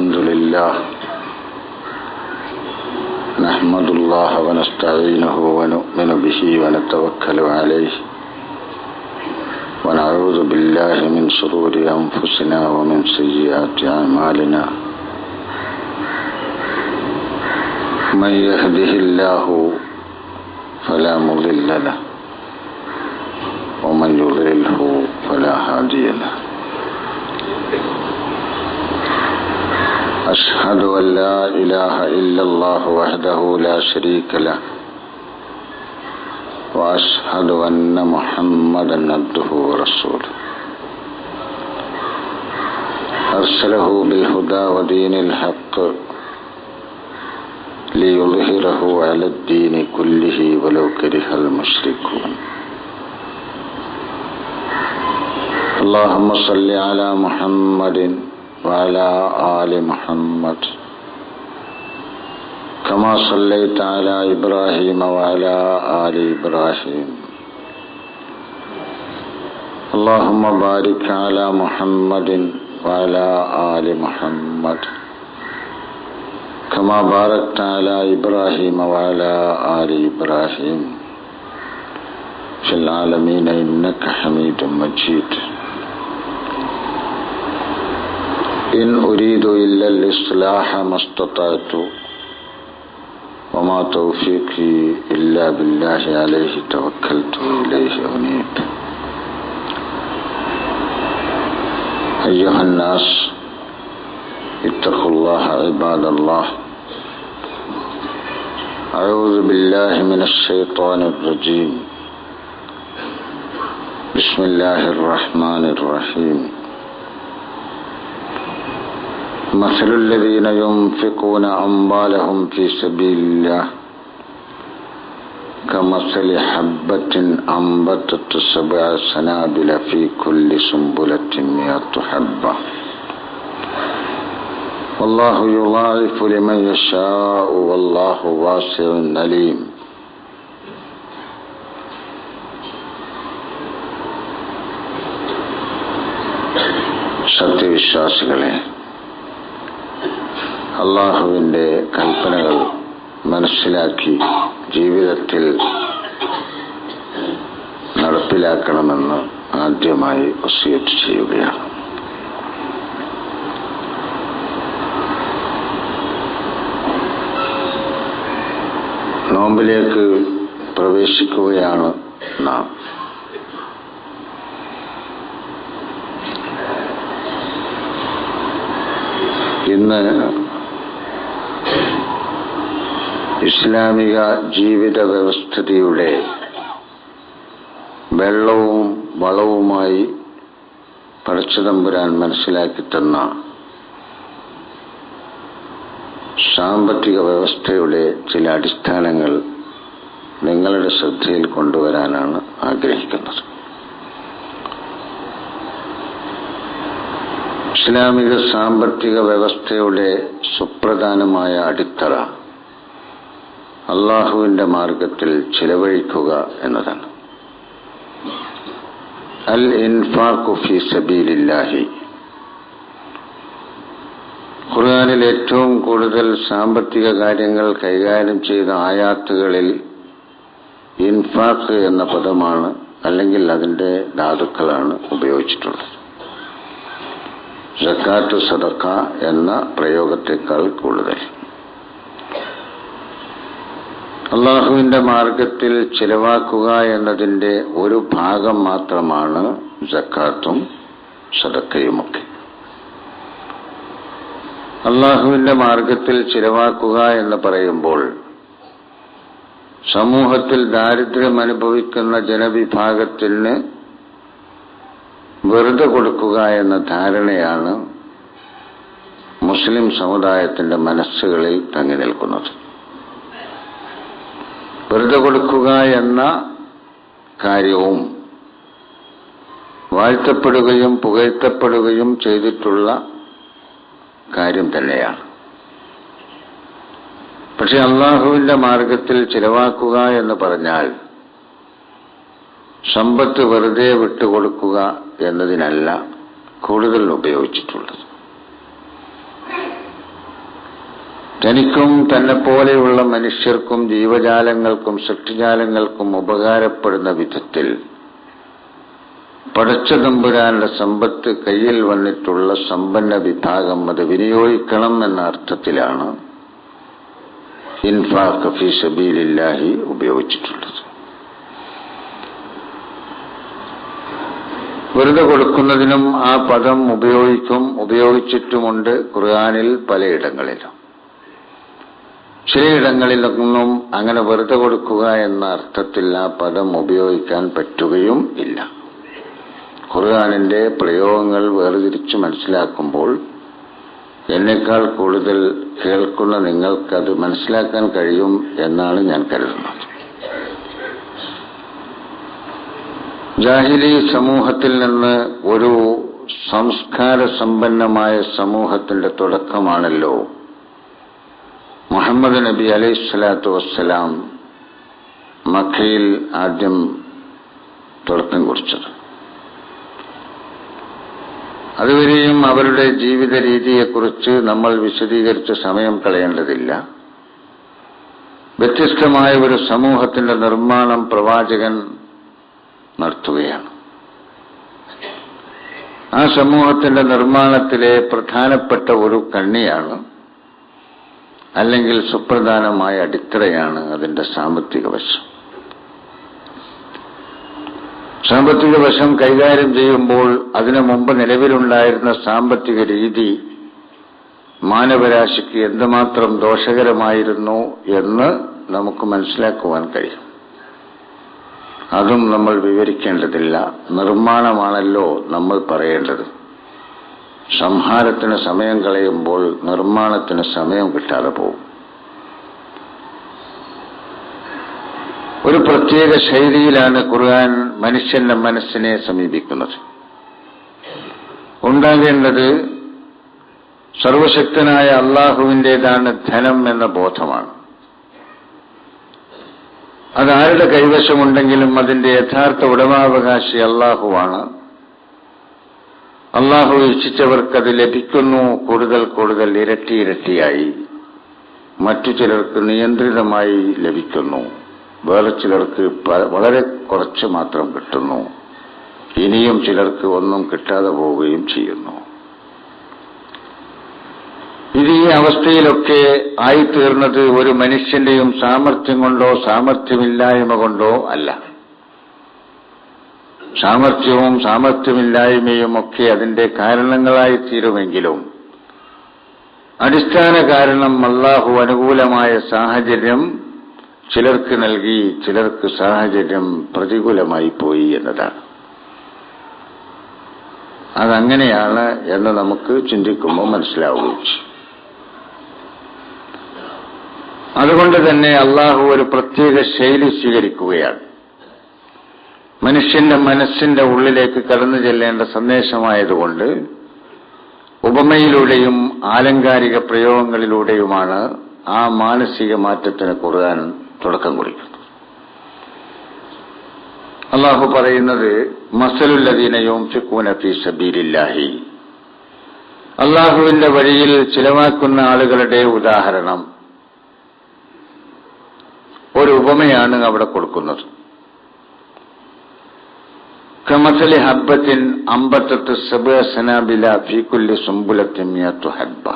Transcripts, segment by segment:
الحمد لله نحمد الله ونستعينه ونؤمن به ونتوكل عليه ونعوذ بالله من شرور أنفسنا ومن سيئات أعمالنا من يهده الله فلا مضل له ومن يضلله فلا هادي له أشهد أن لا إله إلا الله وحده لا شريك له وأشهد أن محمدا عبده ورسوله أرسله بالهدى ودين الحق ليظهره على الدين كله ولو كره المشركون اللهم صل على محمد وعلى آل محمد كما صليت على إبراهيم وعلى آل إبراهيم اللهم بارك على محمد وعلى آل محمد كما باركت على إبراهيم وعلى آل إبراهيم في العالمين إنك حميد مجيد إن أريد إلا الإصلاح ما استطعت وما توفيقي إلا بالله عليه توكلت وإليه أنيب أيها الناس اتقوا الله عباد الله أعوذ بالله من الشيطان الرجيم بسم الله الرحمن الرحيم مثل الذين ينفقون أموالهم في سبيل الله كمثل حبة أنبتت 7 سنابل في كل سنبلة 100 حبة والله يضاعف لمن يشاء والله واسع عليم. സത്യവിശ്വാസികളെ, അള്ളാഹുവിൻ്റെ കൽപ്പനകൾ മനസ്സിലാക്കി ജീവിതത്തിൽ നടപ്പിലാക്കണമെന്ന് ആദ്യമായി വസിയത്ത് ചെയ്യുകയാണ്. നോമ്പിലേക്ക് പ്രവേശിക്കുകയാണ് നാം. ഇന്ന് ഇസ്ലാമിക ജീവിത വ്യവസ്ഥിതിയുടെ വെള്ളവും വളവുമായി പടച്ചതമ്പുരാൻ മനസ്സിലാക്കി തന്ന സാമ്പത്തിക വ്യവസ്ഥയുടെ ചില അടിസ്ഥാനങ്ങൾ നിങ്ങളുടെ ശ്രദ്ധയിൽ കൊണ്ടുവരാനാണ് ആഗ്രഹിക്കുന്നത്. ഇസ്ലാമിക സാമ്പത്തിക വ്യവസ്ഥയുടെ സുപ്രധാനമായ അടിത്തറ അള്ളാഹുവിന്റെ മാർഗത്തിൽ ചിലവഴിക്കുക എന്നതാണ്. അൽ ഇൻഫാഖു ഫീ സബീലില്ലാഹി. ഖുർആനിൽ ഏറ്റവും കൂടുതൽ സാമ്പത്തിക കാര്യങ്ങൾ കൈകാര്യം ചെയ്ത ആയാത്തുകളിൽ ഇൻഫാഖ് എന്ന പദമാണ് അല്ലെങ്കിൽ അതിന്റെ ധാതുക്കളാണ് ഉപയോഗിച്ചിട്ടുള്ളത്. സക്കാത്ത് സദഖ എന്ന പ്രയോഗത്തെക്കാൾ കൂടുതൽ അള്ളാഹുവിന്റെ മാർഗത്തിൽ ചിലവാക്കുക എന്നതിന്റെ ഒരു ഭാഗം മാത്രമാണ് സക്കാത്തും സദഖയുമൊക്കെ. അള്ളാഹുവിന്റെ മാർഗത്തിൽ ചിലവാക്കുക എന്ന് പറയുമ്പോൾ സമൂഹത്തിൽ ദാരിദ്ര്യം അനുഭവിക്കുന്ന ജനവിഭാഗത്തിന് വെറുതെ കൊടുക്കുക എന്ന ധാരണയാണ് മുസ്ലിം സമുദായത്തിന്റെ മനസ്സുകളിൽ തങ്ങി നിൽക്കുന്നത്. വെറുതെ കൊടുക്കുക എന്ന കാര്യവും വാഴ്ത്തപ്പെടുകയും പുകഴ്ത്തപ്പെടുകയും ചെയ്തിട്ടുള്ള കാര്യം തന്നെയാണ്. പക്ഷെ അള്ളാഹുവിന്റെ മാർഗത്തിൽ ചിലവാക്കുക എന്ന് പറഞ്ഞാൽ സമ്പത്ത് വെറുതെ വിട്ടുകൊടുക്കുക എന്നതിനല്ല കൂടുതൽ ഉപയോഗിച്ചിട്ടുള്ളത്. തനിക്കും തന്നെപ്പോലെയുള്ള മനുഷ്യർക്കും ജീവജാലങ്ങൾക്കും സൃഷ്ടിജാലങ്ങൾക്കും ഉപകാരപ്പെടുന്ന വിധത്തിൽ പടച്ച തമ്പുരാന്റെ സമ്പത്ത് കയ്യിൽ വന്നിട്ടുള്ള സമ്പന്ന വിഭാഗം അത് വിനിയോഗിക്കണം എന്ന അർത്ഥത്തിലാണ് ഇൻഫാഖ് ഫീ സബീലില്ലാഹി ഉപയോഗിച്ചിട്ടുള്ളത്. വെറുതെ കൊടുക്കുന്നതിനും ആ പദം ഉപയോഗിച്ചിട്ടുമുണ്ട് ഖുർആനിൽ പലയിടങ്ങളിലും. ചിലയിടങ്ങളിലൊന്നും അങ്ങനെ വെറുതെ കൊടുക്കുക എന്ന അർത്ഥത്തിൽ ആ പദം ഉപയോഗിക്കാൻ പറ്റുകയും ഇല്ല. ഖുർആനിന്റെ പ്രയോഗങ്ങൾ വേർതിരിച്ച് മനസ്സിലാക്കുമ്പോൾ എന്നേക്കാൾ കൂടുതൽ കേൾക്കുന്ന നിങ്ങൾക്കത് മനസ്സിലാക്കാൻ കഴിയും എന്നാണ് ഞാൻ കരുതുന്നത്. ജാഹിലി സമൂഹത്തിൽ നിന്ന് ഒരു സംസ്കാര സമ്പന്നമായ സമൂഹത്തിന്റെ തുടക്കമാണല്ലോ മുഹമ്മദ് നബി അലൈഹിസ്സലാത്തു വസ്സലാം മക്കയിൽ ആദ്യം തുടക്കം കുറിച്ചത്. അതുവരെയും അവരുടെ ജീവിത രീതിയെക്കുറിച്ച് നമ്മൾ വിശദീകരിച്ച് സമയം കളയേണ്ടതില്ല. വ്യത്യസ്തമായ ഒരു സമൂഹത്തിന്റെ നിർമ്മാണം പ്രവാചകൻ നടത്തുകയാണ്. ആ സമൂഹത്തിന്റെ നിർമ്മാണത്തിലെ പ്രധാനപ്പെട്ട ഒരു കണ്ണിയാണ്, അല്ലെങ്കിൽ സുപ്രധാനമായ അടിത്തറയാണ് അതിന്റെ സാമ്പത്തിക വശം. സാമ്പത്തിക വശം കൈകാര്യം ചെയ്യുമ്പോൾ അതിനു മുമ്പ് നിലവിലുണ്ടായിരുന്ന സാമ്പത്തിക രീതി മാനവരാശിക്ക് എന്തുമാത്രം ദോഷകരമായിരുന്നു എന്ന് നമുക്ക് മനസ്സിലാക്കുവാൻ കഴിയും. അതും നമ്മൾ വിവരിക്കേണ്ടതില്ല. നിർമ്മാണമാണല്ലോ നമ്മൾ പറയേണ്ടത്. സംഹാരത്തിന് സമയം കളയുമ്പോൾ നിർമ്മാണത്തിന് സമയം കിട്ടാതെ പോകും. ഒരു പ്രത്യേക ശൈലിയിലാണ് ഖുർആൻ മനുഷ്യന്റെ മനസ്സിനെ സമീപിക്കുന്നത്. ഉണ്ടാകേണ്ടത് സർവശക്തനായ അള്ളാഹുവിന്റേതാണ് ധനം എന്ന ബോധമാണ്. അതാരുടെ കൈവശമുണ്ടെങ്കിലും അതിന്റെ യഥാർത്ഥ ഉടമാവകാശി അള്ളാഹുവാണ്. അള്ളാഹു ഇച്ഛിച്ചവർക്കത് ലഭിക്കുന്നു, കൂടുതൽ കൂടുതൽ ഇരട്ടി ഇരട്ടിയായി. മറ്റു ചിലർക്ക് നിയന്ത്രിതമായി ലഭിക്കുന്നു, വേറെ ചിലർക്ക് വളരെ കുറച്ച് മാത്രം കിട്ടുന്നു, ഇനിയും ചിലർക്ക് ഒന്നും കിട്ടാതെ പോവുകയും ചെയ്യുന്നു. ഇത് ഈ അവസ്ഥയിലൊക്കെ ആയിത്തീർന്നത് ഒരു മനുഷ്യന്റെയും സാമർഥ്യം കൊണ്ടോ സാമർഥ്യമില്ലായ്മ കൊണ്ടോ അല്ല. സാമർഥ്യവും സാമർഥ്യമില്ലായ്മയും ഒക്കെ അതിന്റെ കാരണങ്ങളായി തീരുമെങ്കിലും അടിസ്ഥാന കാരണം അല്ലാഹു അനുകൂലമായ സാഹചര്യം ചിലർക്ക് നൽകി, ചിലർക്ക് സാഹചര്യം പ്രതികൂലമായി പോയി എന്നതാണ്. അതങ്ങനെയാണ് എന്ന് നമുക്ക് ചിന്തിക്കുമ്പോൾ മനസ്സിലാവുകയും ചെയ്യും. അതുകൊണ്ട് തന്നെ അള്ളാഹു ഒരു പ്രത്യേക ശൈലി സ്വീകരിക്കുകയാണ്. മനുഷ്യന്റെ മനസ്സിന്റെ ഉള്ളിലേക്ക് കടന്നു ചെല്ലേണ്ട സന്ദേശമായതുകൊണ്ട് ഉപമയിലൂടെയും ആലങ്കാരിക പ്രയോഗങ്ങളിലൂടെയുമാണ് ആ മാനസിക മാറ്റത്തിന് ഖുർആൻ തുടക്കം കുറിക്കുന്നത്. അള്ളാഹു പറയുന്നത് മസലുല്ലദീന യുൻഫിഖൂന ഫീ സബീലില്ലാഹി, അള്ളാഹുവിന്റെ വഴിയിൽ ചിലവാക്കുന്ന ആളുകളുടെ ഉദാഹരണം, ഒരു ഉപമയാണ് അവിടെ കൊടുക്കുന്നത്. കമസലി ഹബ്ബത്തിൻ അമ്പത്തത്ത് സബ്അ സനാബില ഫീ കുല്ലി സുംബുലത്തിൻ മിഅത്തു ഹബ്ബ.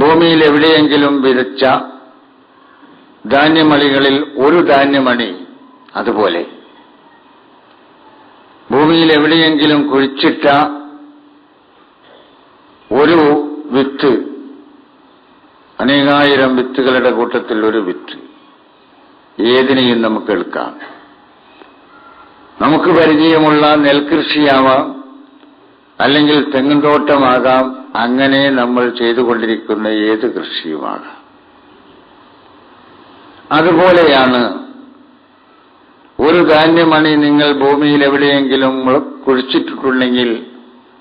ഭൂമിയിൽ എവിടെയെങ്കിലും വിതച്ച ധാന്യമണികളിൽ ഒരു ധാന്യമണി അതുപോലെ, ഭൂമിയിൽ എവിടെയെങ്കിലും കുഴിച്ചിട്ട ഒരു വിത്ത്, അനേകായിരം വിത്തുകളുടെ കൂട്ടത്തിൽ ഒരു വിത്ത്, ഏതിനെയും നമുക്ക് എടുക്കാം. നമുക്ക് പരിചയമുള്ള നെൽകൃഷിയാവാം, അല്ലെങ്കിൽ തെങ്ങുംതോട്ടമാകാം, അങ്ങനെ നമ്മൾ ചെയ്തുകൊണ്ടിരിക്കുന്ന ഏത് കൃഷിയുമാകാം. അതുപോലെയാണ് ഒരു ധാന്യമണി നിങ്ങൾ ഭൂമിയിൽ എവിടെയെങ്കിലും കുഴിച്ചിട്ടുണ്ടെങ്കിൽ,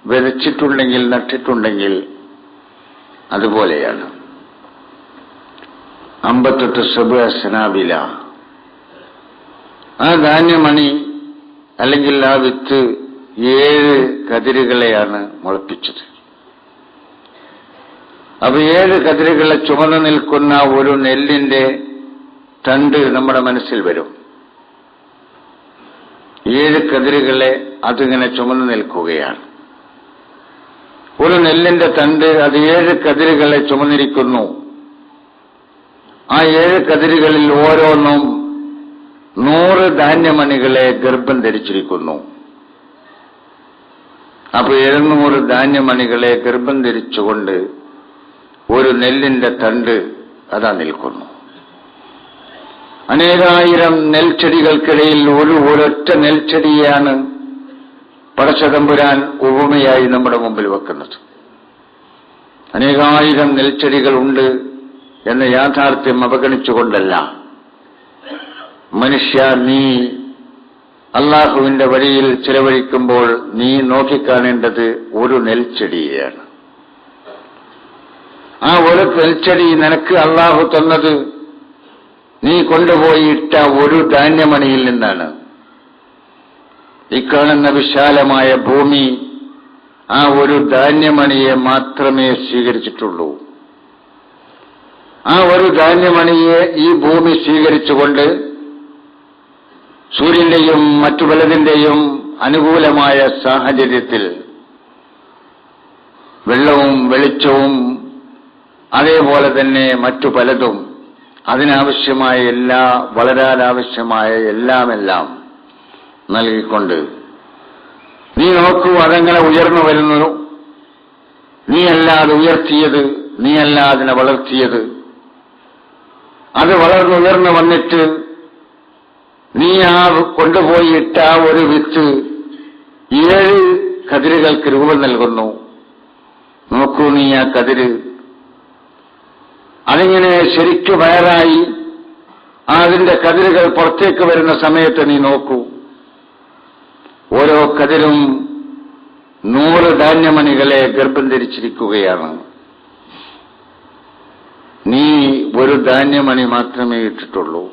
വിതച്ചിട്ടുണ്ടെങ്കിൽ, നട്ടിട്ടുണ്ടെങ്കിൽ അതുപോലെയാണ്. 58 സബ്അ സനാബില, ആ ധാന്യമണി അല്ലെങ്കിൽ ആ വിത്ത് 7 കതിരുകളെയാണ് മുളപ്പിച്ചത്. അപ്പൊ 7 കതിരുകളെ ചുമന്നു നിൽക്കുന്ന ഒരു നെല്ലിന്റെ തണ്ട് നമ്മുടെ മനസ്സിൽ വരും. 7 കതിരുകളെ അതിങ്ങനെ ചുമന്നു നിൽക്കുകയാണ്. ഒരു നെല്ലിന്റെ തണ്ട് അത് 7 കതിരുകളെ ചുമന്നിരിക്കുന്നു. ആ 7 കതിരുകളിൽ ഓരോന്നും 100 ധാന്യമണികളെ ഗർഭം ധരിച്ചിരിക്കുന്നു. അപ്പൊ 700 ധാന്യമണികളെ ഗർഭം ധരിച്ചുകൊണ്ട് ഒരു നെല്ലിന്റെ തണ്ട് അതാ നിൽക്കുന്നു. അനേകായിരം നെൽച്ചെടികൾക്കിടയിൽ ഒരൊറ്റ നെൽച്ചെടിയാണ് പടച്ചതമ്പുരാൻ ഉപമയായി നമ്മുടെ മുമ്പിൽ വെക്കുന്നത്. അനേകായിരം നെൽച്ചെടികളുണ്ട് എന്ന യാഥാർത്ഥ്യം അവഗണിച്ചുകൊണ്ടല്ല, മനുഷ്യ, നീ അള്ളാഹുവിന്റെ വഴിയിൽ ചിലവഴിക്കുമ്പോൾ നീ നോക്കിക്കാണേണ്ടത് ഒരു നെൽച്ചെടിയെയാണ്. ആ ഒരു നെൽച്ചെടി നിനക്ക് അള്ളാഹു തന്നത് നീ കൊണ്ടുപോയി ഇട്ട ഒരു ധാന്യമണിയിൽ നിന്നാണ്. ഇക്കാണുന്ന വിശാലമായ ഭൂമി ആ ഒരു ധാന്യമണിയെ മാത്രമേ സ്വീകരിച്ചിട്ടുള്ളൂ. ആ ഒരു ധാന്യമണിയെ ഈ ഭൂമി സ്വീകരിച്ചുകൊണ്ട് സൂര്യന്റെയും മറ്റു പലതിന്റെയും അനുകൂലമായ സാഹചര്യത്തിൽ വെള്ളവും വെളിച്ചവും അതേപോലെ തന്നെ മറ്റു പലതും അതിനാവശ്യമായ വളരാനാവശ്യമായ എല്ലാം നൽകിക്കൊണ്ട് നീ നോക്കൂ, അതങ്ങനെ ഉയർന്നു വരുന്നു. നീയല്ല അത് ഉയർത്തിയത്, നീയല്ല അതിനെ വളർത്തിയത്. അത് വളർന്നുയർന്നു വന്നിട്ട് നീ ആ കൊണ്ടുപോയി ഇട്ട ഒരു വിത്ത് 7 കതിരുകൾക്ക് രൂപം നൽകുന്നു. നോക്കൂ, നീ ആ കതിര് അതിങ്ങനെ ശരിക്കു വയറായി അതിന്റെ കതിരുകൾ പുറത്തേക്ക് വരുന്ന സമയത്ത് നീ നോക്കൂ, ഓരോ കതിരും 100 ധാന്യമണികളെ ഗർഭം ധരിച്ചിരിക്കുകയാണ്. നീ ഒരു ധാന്യമണി മാത്രമേ ഇട്ടിട്ടുള്ളൂ.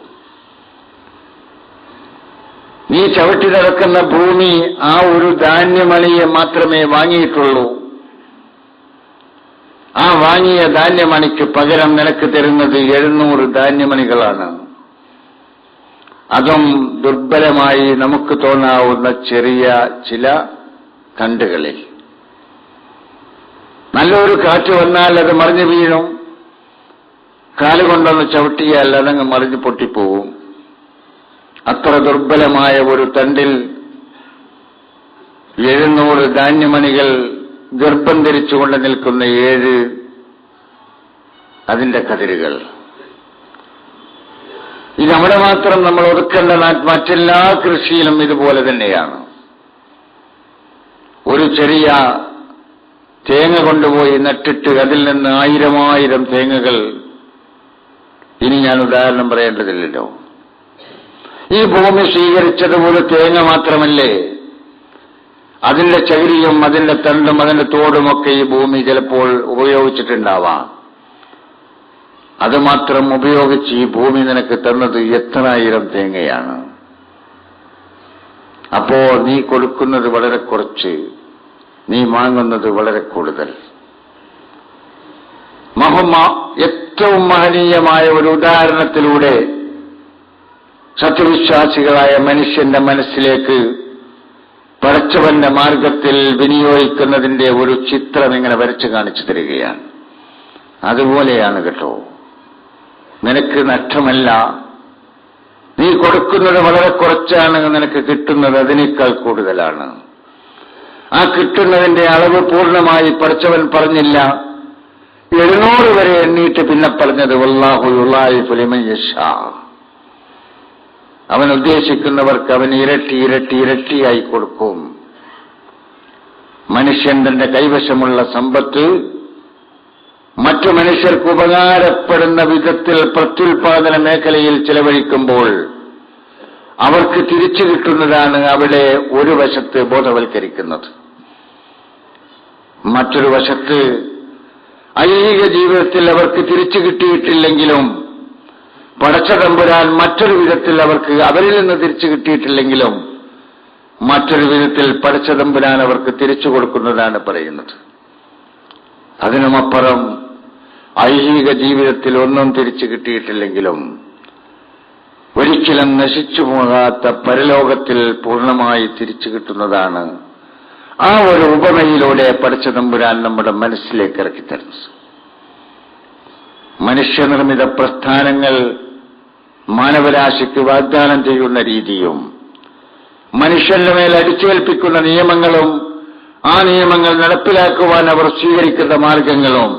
നീ ചവിട്ടി നടക്കുന്ന ഭൂമി ആ ഒരു ധാന്യമണിയെ മാത്രമേ വാങ്ങിയിട്ടുള്ളൂ. ആ വാങ്ങിയ ധാന്യമണിക്ക് പകരം നിനക്ക് തരുന്നത് 700 ധാന്യമണികളാണ്. അതും ദുർബലമായി നമുക്ക് തോന്നാവുന്ന ചെറിയ ചില തണ്ടുകളിൽ. നല്ലൊരു കാറ്റ് വന്നാൽ അത് മറിഞ്ഞു വീഴും. കാലുകൊണ്ടൊന്ന് ചവിട്ടിയാൽ അതങ്ങ് മറിഞ്ഞു പൊട്ടിപ്പോവും. അത്ര ദുർബലമായ ഒരു തണ്ടിൽ 700 ധാന്യമണികൾ ഗർഭം ധരിച്ചുകൊണ്ട് നിൽക്കുന്ന 7 അതിന്റെ കതിരുകൾ. ഇതവിടെ മാത്രം നമ്മൾ ഒതുക്കേണ്ട മറ്റെല്ലാ കൃഷിയിലും ഇതുപോലെ തന്നെയാണ്. ഒരു ചെറിയ തേങ്ങ കൊണ്ടുപോയി നട്ടിട്ട് അതിൽ നിന്ന് 1000 തേങ്ങകൾ, ഇനി ഞാൻ ഉദാഹരണം പറയേണ്ടതില്ലല്ലോ. ഈ ഭൂമി സ്വീകരിച്ചത് ഒരു തേങ്ങ മാത്രമല്ലേ? അതിന്റെ ചകിരിയും അതിന്റെ തണ്ടും അതിന്റെ തോടുമൊക്കെ ഈ ഭൂമി ചിലപ്പോൾ ഉപയോഗിച്ചിട്ടുണ്ടാവാം. അത് മാത്രം ഉപയോഗിച്ച് ഈ ഭൂമി നിനക്ക് തന്നത് എത്ര 1000 തേങ്ങയാണ്. അപ്പോ നീ കൊടുക്കുന്നത് വളരെ കുറച്ച്, നീ വാങ്ങുന്നത് വളരെ കൂടുതൽ. ഏറ്റവും മഹനീയമായ ഒരു ഉദാഹരണത്തിലൂടെ സത്യവിശ്വാസികളായ മനുഷ്യന്റെ മനസ്സിലേക്ക് പടച്ചവന്റെ മാർഗത്തിൽ വിനിയോഗിക്കുന്നതിന്റെ ഒരു ചിത്രം ഇങ്ങനെ വരച്ചു കാണിച്ചു തരികയാണ്. അതുപോലെയാണ് കേട്ടോ, നിനക്ക് നഷ്ടമല്ല. നീ കൊടുക്കുന്നത് വളരെ കുറച്ചാണ്, നിനക്ക് കിട്ടുന്നത് അതിനേക്കാൾ കൂടുതലാണ്. ആ കിട്ടുന്നതിന്റെ അളവ് പൂർണ്ണമായി പടച്ചവൻ പറഞ്ഞില്ല. 700 വരെ എണ്ണീട്ട് പിന്നെ പറഞ്ഞത് വല്ലാഹു യുളായിഫു ലിമൻ യശാ. അവൻ ഉദ്ദേശിക്കുന്നവർക്ക് അവൻ ഇരട്ടിയായി കൊടുക്കും. മനുഷ്യൻ തന്റെ കൈവശമുള്ള സമ്പത്ത് മറ്റു മനുഷ്യർക്ക് ഉപകാരപ്പെടുന്ന വിധത്തിൽ പ്രത്യുൽപാദന മേഖലയിൽ ചെലവഴിക്കുമ്പോൾ അവർക്ക് തിരിച്ചു കിട്ടുന്നതാണ് അവിടെ ഒരു വശത്ത് ബോധവൽക്കരിക്കുന്നത്. മറ്റൊരു വശത്ത് ഐഹിക ജീവിതത്തിൽ അവർക്ക് തിരിച്ചു കിട്ടിയിട്ടില്ലെങ്കിലും പടച്ചതമ്പുരാൻ മറ്റൊരു വിധത്തിൽ അവർക്ക് അവരിൽ നിന്ന് തിരിച്ചു കിട്ടിയിട്ടില്ലെങ്കിലും മറ്റൊരു വിധത്തിൽ പടച്ചതമ്പുരാൻ അവർക്ക് തിരിച്ചു കൊടുക്കുന്നതാണ് പറയുന്നത്. അതിനുമപ്പുറം ഐഹിക ജീവിതത്തിൽ ഒന്നും തിരിച്ചു കിട്ടിയിട്ടില്ലെങ്കിലും ഒരിക്കലും നശിച്ചു പോകാത്ത പരലോകത്തിൽ പൂർണ്ണമായി തിരിച്ചു കിട്ടുന്നതാണ് ആ ഒരു ഉപമയിലൂടെ പടച്ചതമ്പുരാൻ നമ്മുടെ മനസ്സിലേക്ക് ഇറക്കിത്തരുന്നത്. മനുഷ്യനിർമ്മിത പ്രസ്ഥാനങ്ങൾ മാനവരാശിക്ക് വാഗ്ദാനം ചെയ്യുന്ന രീതിയും മനുഷ്യന്റെ മേൽ അടിച്ചേൽപ്പിക്കുന്ന നിയമങ്ങളും ആ നിയമങ്ങൾ നടപ്പിലാക്കുവാൻ അവർ സ്വീകരിക്കുന്ന മാർഗങ്ങളും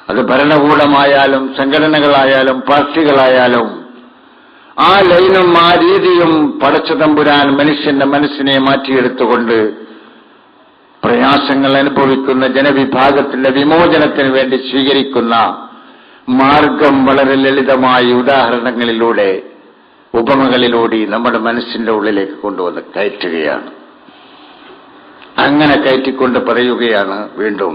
അത് ഭരണകൂടമായാലും സംഘടനകളായാലും പാർട്ടികളായാലും ആ ലൈനും ആ രീതിയും പടച്ചതമ്പുരാൻ മനുഷ്യന്റെ മനസ്സിനെ മാറ്റിയെടുത്തുകൊണ്ട് പ്രയാസങ്ങൾ അനുഭവിക്കുന്ന ജനവിഭാഗത്തിന്റെ വിമോചനത്തിന് വേണ്ടി സ്വീകരിക്കുന്ന മാർഗം വളരെ ലളിതമായ ഉദാഹരണങ്ങളിലൂടെ ഉപമകളിലൂടെ നമ്മുടെ മനസ്സിന്റെ ഉള്ളിലേക്ക് കൊണ്ടുവന്ന് കയറ്റുകയാണ്. അങ്ങനെ കയറ്റിക്കൊണ്ട് പറയുകയാണ് വീണ്ടും,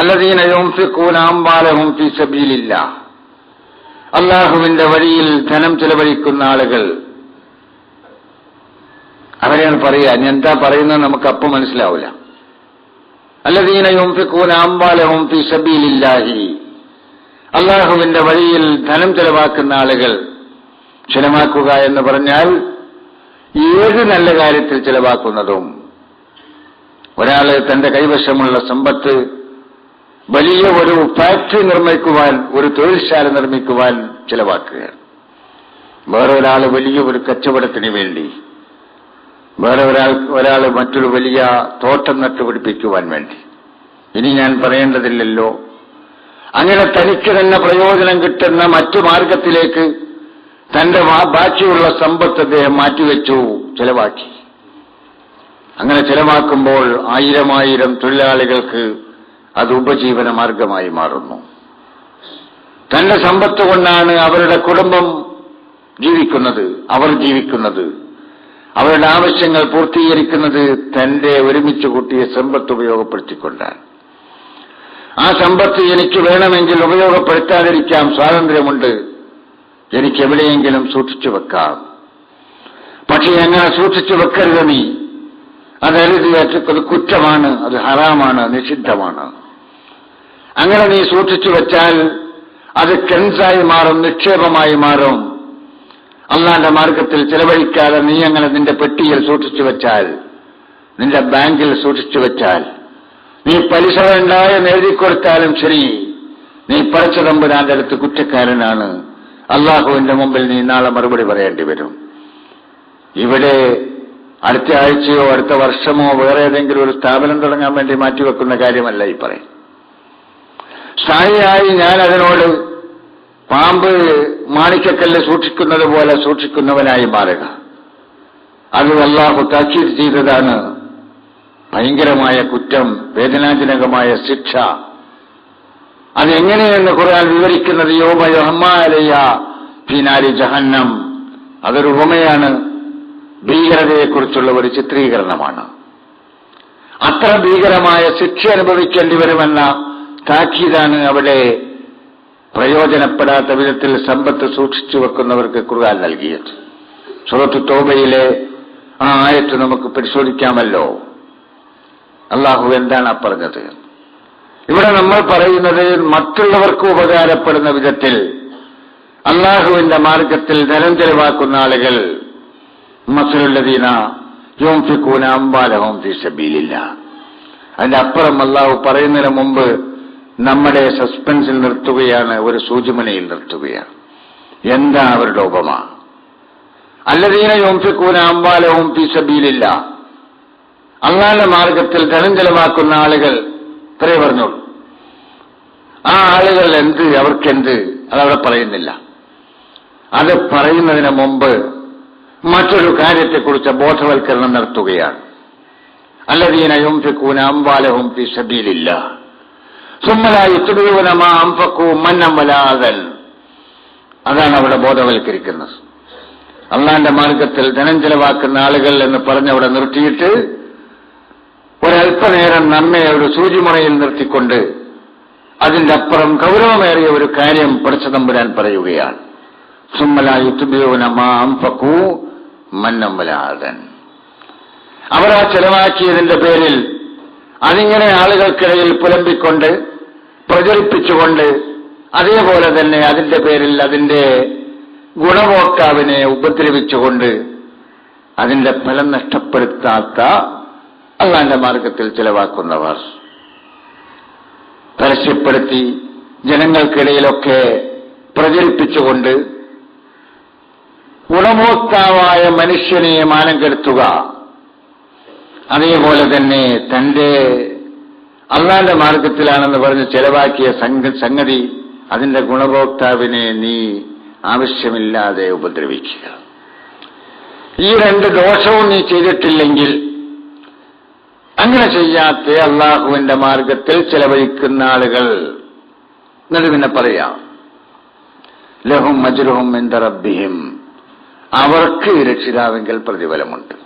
അല്ലദീന യുൻഫിഖൂന അംവാലഹും ഫീ സബീലില്ലാഹ്, അല്ലാഹുവിന്റെ വഴിയിൽ ധനം ചെലവഴിക്കുന്ന ആളുകൾ. അവരെയാണ് പറയുക. ഇനി എന്താ പറയുന്നത് നമുക്ക് അപ്പം മനസ്സിലാവില്ല. അല്ലദീന യുൻഫിഖൂന അംവാലഹും ഫീ സബീലില്ലാഹി, അല്ലാഹുവിന്റെ വഴിയിൽ ധനം ചെലവാക്കുന്ന ആളുകൾ. ചെലവാക്കുക എന്ന് പറഞ്ഞാൽ ഏത് നല്ല കാര്യത്തിൽ ചെലവാക്കുന്നതും. ഒരാൾ തന്റെ കൈവശമുള്ള സമ്പത്ത് വലിയ ഒരു ഫാക്ടറി നിർമ്മിക്കുവാൻ, ഒരു തൊഴിൽശാല നിർമ്മിക്കുവാൻ ചെലവാക്കുകയാണ്. വേറൊരാൾ വലിയ ഒരു കച്ചവടത്തിന് വേണ്ടി, വേറെ ഒരാൾ മറ്റൊരു വലിയ തോട്ടം നട്ടുപിടിപ്പിക്കുവാൻ വേണ്ടി. ഇനി ഞാൻ പറയേണ്ടതില്ലല്ലോ. അങ്ങനെ തനിക്ക് തന്നെ പ്രയോജനം കിട്ടുന്ന മറ്റു മാർഗത്തിലേക്ക് തന്റെ ബാക്കിയുള്ള സമ്പത്ത് അദ്ദേഹം മാറ്റിവെച്ചു, ചെലവാക്കി. അങ്ങനെ ചെലവാക്കുമ്പോൾ 1000 തൊഴിലാളികൾക്ക് അത് ഉപജീവന മാർഗമായി മാറുന്നു. തന്റെ സമ്പത്ത് കൊണ്ടാണ് അവരുടെ കുടുംബം ജീവിക്കുന്നത്, അവർ ജീവിക്കുന്നത്. അവരുടെ ആവശ്യങ്ങൾ പൂർത്തീകരിക്കുന്നത് തന്റെ ഒരുമിച്ച് കൂട്ടിയ സമ്പത്ത് ഉപയോഗപ്പെടുത്തിക്കൊണ്ടാണ്. ആ സമ്പത്ത് എനിക്ക് വേണമെങ്കിൽ ഉപയോഗപ്പെടുത്താതിരിക്കാം, സ്വാതന്ത്ര്യമുണ്ട്. എനിക്ക് എവിടെയെങ്കിലും സൂക്ഷിച്ചു വെക്കാം. പക്ഷേ എങ്ങനെ സൂക്ഷിച്ചു വെക്കരുത് നീ. അതരുത്, അത് കുറ്റമാണ്, അത് ഹറാമാണ്, നിഷിദ്ധമാണ്. അങ്ങനെ നീ സൂക്ഷിച്ചു വെച്ചാൽ അത് കെൻസായി മാറും, നിക്ഷേപമായി മാറും. അള്ളാന്റെ മാർഗത്തിൽ ചെലവഴിക്കാതെ നീ അങ്ങനെ നിന്റെ പെട്ടിയിൽ സൂക്ഷിച്ചു വെച്ചാൽ, നിന്റെ ബാങ്കിൽ സൂക്ഷിച്ചു വെച്ചാൽ, നീ പലിശ വേണ്ട എന്ന് എഴുതിക്കൊടുത്താലും ശരി, നീ പടച്ചതമ്പുരാന്റെ അടുത്ത് കുറ്റക്കാരനാണ്. അള്ളാഹുവിന്റെ മുമ്പിൽ നീ നാളെ മറുപടി പറയേണ്ടി വരും. ഇവിടെ അടുത്ത ആഴ്ചയോ അടുത്ത വർഷമോ വേറെ ഏതെങ്കിലും ഒരു സ്ഥാപനം തുടങ്ങാൻ വേണ്ടി മാറ്റിവെക്കുന്ന കാര്യമല്ല ഈ പറയും. സ്ഥായിയായി ഞാൻ അതിനോട് പാമ്പ് മാണിക്കക്കല്ല് സൂക്ഷിക്കുന്നത് പോലെ സൂക്ഷിക്കുന്നവനായി മാറുക. അത് അല്ലാഹു താക്കീത് ചെയ്തതാണ്. ഭയങ്കരമായ കുറ്റം, വേദനാജനകമായ ശിക്ഷ. അതെങ്ങനെയെന്ന് ഖുർആൻ വിവരിക്കുന്നത് യൗമ യുഹ്മാ അലൈഹാ ഫീ നാരി ജഹന്നം. അതൊരു ഉപമയാണ്, ഭീകരതയെക്കുറിച്ചുള്ള ഒരു ചിത്രീകരണമാണ്. അത്ര ഭീകരമായ ശിക്ഷ അനുഭവിക്കേണ്ടി വരുമെന്ന താക്കീതാണ് അവിടെ പ്രയോജനപ്പെടാത്ത വിധത്തിൽ സമ്പത്ത് സൂക്ഷിച്ചു വെക്കുന്നവർക്ക് ഖുർആൻ നൽകിയത്. സൂറത്ത് തൗബയിലെ ആ ആയത്ത് നമുക്ക് പരിശോധിക്കാമല്ലോ. അല്ലാഹു എന്താണ് പറഞ്ഞത്? ഇവിടെ നമ്മൾ പറയുന്നത് മറ്റുള്ളവർക്ക് ഉപകാരപ്പെടുന്ന വിധത്തിൽ അല്ലാഹുവിന്റെ മാർഗത്തിൽ ധനം ചെലവാക്കുന്ന ആളുകൾ. മസലുല്ലദീന യുൻഫിഖൂന അംവാലഹും ഫീ സബീലില്ലാഹ്. അതിന്റെ അപ്പുറം അല്ലാഹു പറയുന്നതിന് മുമ്പ് നമ്മുടെ സസ്പെൻസിൽ നിർത്തുകയാണ്, ഒരു സൂചിമനയിൽ നിർത്തുകയാണ്. എന്താ അവരുടെ ഉപമ? അല്ലദീന യുൻഫിഖൂന അംവാലഹും ഫീ സബീലില്ലാഹ്, അല്ലാഹുവിന്റെ മാർഗത്തിൽ ധനം ചെലവാക്കുന്ന ആളുകൾ. ഇത്രേ പറഞ്ഞോളൂ. ആ ആളുകൾ എന്ത്, അവർക്കെന്ത്, അതവിടെ പറയുന്നില്ല. അത് പറയുന്നതിന് മുമ്പ് മറ്റൊരു കാര്യത്തെക്കുറിച്ച് ബോധവൽക്കരണം നടത്തുകയാണ്. അല്ലദീന യുൻഫിഖൂന അംവാലഹും ഫീ സബീലില്ലാഹ് സുമ്മ ലാ യുത്ബിഊന മാ അൻഫഖൂ മന്നൻ വലാ അദൻ. അതാണ് അവിടെ ബോധവൽക്കരിക്കുന്നത്. അല്ലാഹുവിന്റെ മാർഗത്തിൽ ധനം ചെലവാക്കുന്ന ആളുകൾ എന്ന് പറഞ്ഞവിടെ നിർത്തിയിട്ട് ഒരല്പനേരം നമ്മെ ഒരു സൂചിമുറയിൽ നിർത്തിക്കൊണ്ട് അതിന്റെ അപ്പുറം ഗൗരവമേറിയ ഒരു കാര്യം പടച്ചതമ്പുരാൻ പറയുകയാണ്. സുമ്മ ലാ യുത്ബിഊന മാ അൻഫഖൂ മന്നൻ വലാ അദൻ. അവർ ആ ചെലവാക്കിയതിന്റെ പേരിൽ അതിങ്ങനെ ആളുകൾക്കിടയിൽ പുലമ്പിക്കൊണ്ട് പ്രചരിപ്പിച്ചുകൊണ്ട് അതേപോലെ തന്നെ അതിന്റെ പേരിൽ അതിന്റെ ഗുണഭോക്താവിനെ ഉപദ്രവിച്ചുകൊണ്ട് അതിന്റെ ഫലം നഷ്ടപ്പെടുത്താത്ത അള്ളാന്റെ മാർഗത്തിൽ ചെലവാക്കുന്നവർ, പരസ്യപ്പെടുത്തി ജനങ്ങൾക്കിടയിലൊക്കെ പ്രചരിപ്പിച്ചുകൊണ്ട് ഗുണഭോക്താവായ മനുഷ്യനെ മാനം കെടുത്തുക, അതേപോലെ തന്നെ തന്റെ അള്ളാന്റെ മാർഗത്തിലാണെന്ന് പറഞ്ഞ് ചെലവാക്കിയ സംഗതി അതിന്റെ ഗുണഭോക്താവിനെ നീ ആവശ്യമില്ലാതെ ഉപദ്രവിക്കുക. ഈ രണ്ട് ദോഷവും നീ ചെയ്തിട്ടില്ലെങ്കിൽ, അങ്ങനെ ചെയ്യാത്ത അള്ളാഹുവിന്റെ മാർഗത്തിൽ ചെലവഴിക്കുന്ന ആളുകൾ എന്നിട്ട് പിന്നെ പറയാം, ലഹും അജ്റുഹും ഇൻദ റബ്ബിഹിം, അവർക്ക് രക്ഷിതാവിങ്കൽ പ്രതിഫലമുണ്ട്.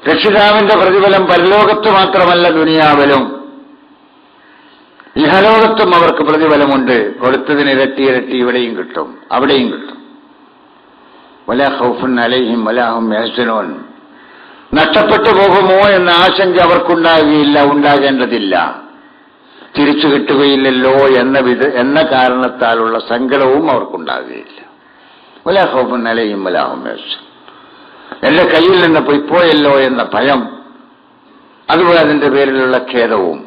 രക്ഷിതാവിന്റെ പ്രതിഫലം പരലോകത്ത് മാത്രമല്ല, ദുനിയാവിലും ഇഹലോകത്തും അവർക്ക് പ്രതിഫലമുണ്ട്. കൊടുത്തതിന് ഇരട്ടി ഇരട്ടി ഇവിടെയും കിട്ടും, അവിടെയും കിട്ടും. വലാ ഖൗഫുൻ അലൈഹിം വലാ ഹും യഹ്സനൂൻ, നഷ്ടപ്പെട്ടു പോകുമോ എന്ന ആശങ്ക അവർക്കുണ്ടാകുകയില്ല, ഉണ്ടാകേണ്ടതില്ല. തിരിച്ചു കിട്ടുകയില്ലല്ലോ എന്ന കാരണത്താലുള്ള സങ്കടവും അവർക്കുണ്ടാകുകയില്ല. വലാ ഖൗഫുൻ അലൈഹിം വലാ ഹും യഹ്സനൂൻ, എന്റെ കയ്യിൽ നിന്ന് പോയല്ലോ എന്ന ഭയം, അതുപോലെ അതിന്റെ പേരിലുള്ള ഖേദവും,